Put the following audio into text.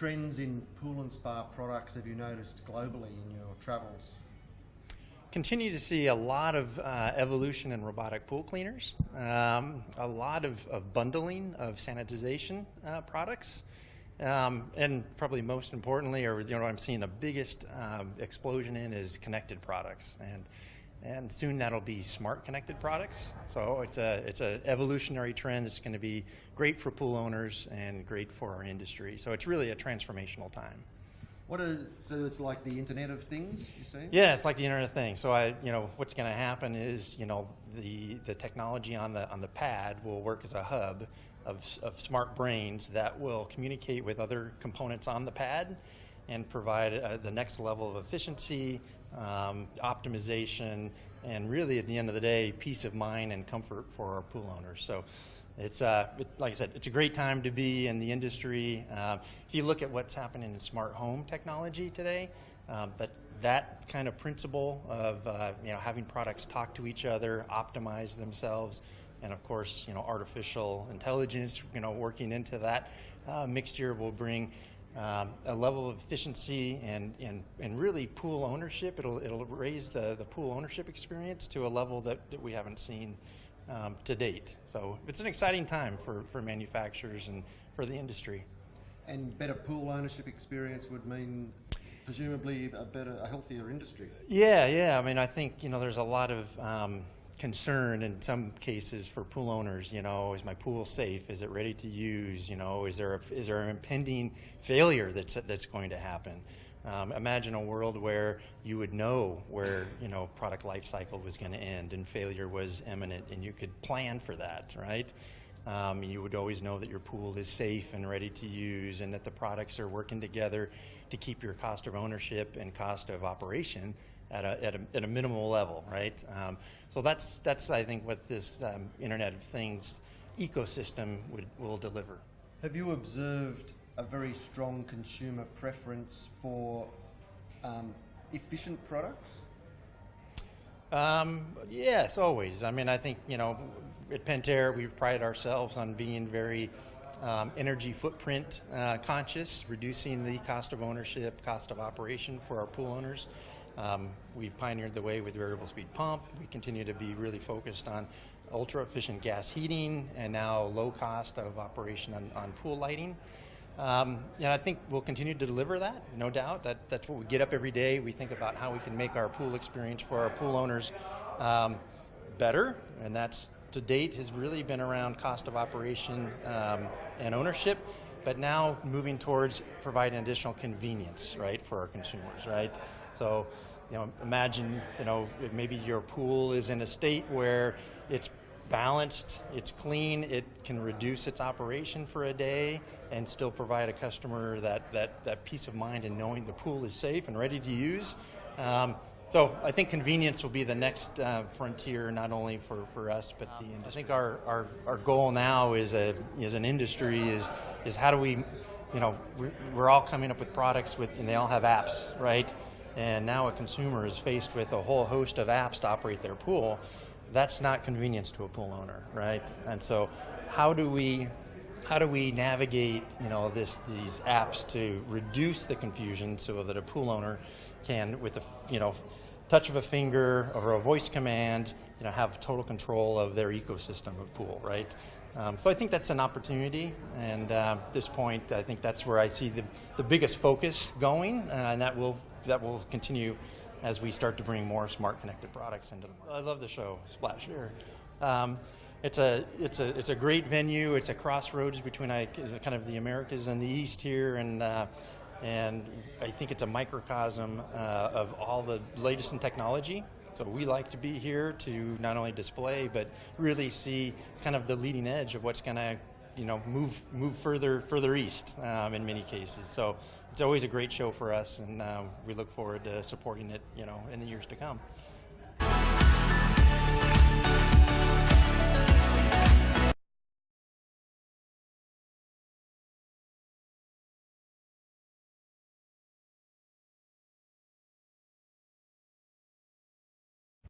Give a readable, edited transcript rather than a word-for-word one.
trends in pool and spa products have you noticed globally in your travels? Continue to see a lot of evolution in robotic pool cleaners, a lot of bundling of sanitization products, and probably most importantly, or what I'm seeing the biggest explosion in is connected products, and soon that'll be smart connected products. So it's a evolutionary trend that's going to be great for pool owners and great for our industry. So it's really a transformational time. So it's like the Internet of Things, you say? Yeah, it's like the Internet of Things. So what's going to happen is, the technology on the pad will work as a hub of smart brains that will communicate with other components on the pad and provide the next level of efficiency, optimization, and really at the end of the day, peace of mind and comfort for our pool owners. So it's like I said, it's a great time to be in the industry. If you look at what's happening in smart home technology today, that kind of principle of having products talk to each other, optimize themselves, and of course artificial intelligence working into that mixture will bring a level of efficiency and really pool ownership. It'll raise the pool ownership experience to a level that we haven't seen to date. So it's an exciting time for manufacturers and for the industry. And better pool ownership experience would mean presumably a healthier industry. Yeah. I mean, I think there's a lot of concern in some cases for pool owners. Is my pool safe? Is it ready to use? Is there an impending failure that's going to happen? Imagine a world where you would know where product life cycle was going to end and failure was imminent, and you could plan for that, right? You would always know that your pool is safe and ready to use, and that the products are working together to keep your cost of ownership and cost of operation at a minimal level, right? So that's I think what this Internet of Things ecosystem will deliver. Have you observed a very strong consumer preference for efficient products? Yes, always. I mean, I think, at Pentair, we've prided ourselves on being very energy footprint conscious, reducing the cost of ownership, cost of operation for our pool owners. We've pioneered the way with variable speed pump. We continue to be really focused on ultra efficient gas heating and now low cost of operation on pool lighting. And I think we'll continue to deliver that, no doubt. That's what we get up every day. We think about how we can make our pool experience for our pool owners better, and that's to date has really been around cost of operation and ownership, but now moving towards providing additional convenience, right, for our consumers, right? So, imagine, maybe your pool is in a state where it's balanced, it's clean, it can reduce its operation for a day and still provide a customer that peace of mind in knowing the pool is safe and ready to use. So I think convenience will be the next frontier, not only for us, but the industry. I think our goal now as an industry is how do we, we're all coming up with products and they all have apps, right? And now a consumer is faced with a whole host of apps to operate their pool. That's not convenience to a pool owner, right? And so how do we navigate these apps to reduce the confusion so that a pool owner can, with the touch of a finger or a voice command, have total control of their ecosystem of pool, right? So I think that's an opportunity, and at this point I think that's where I see the biggest focus going, and that will continue as we start to bring more smart connected products into the market. I love the show, Splash Air. It's a great venue. It's a crossroads between kind of the Americas and the East here, and I think it's a microcosm of all the latest in technology. So we like to be here to not only display, but really see kind of the leading edge of what's going to move further east in many cases. So it's always a great show for us, and we look forward to supporting it in the years to come.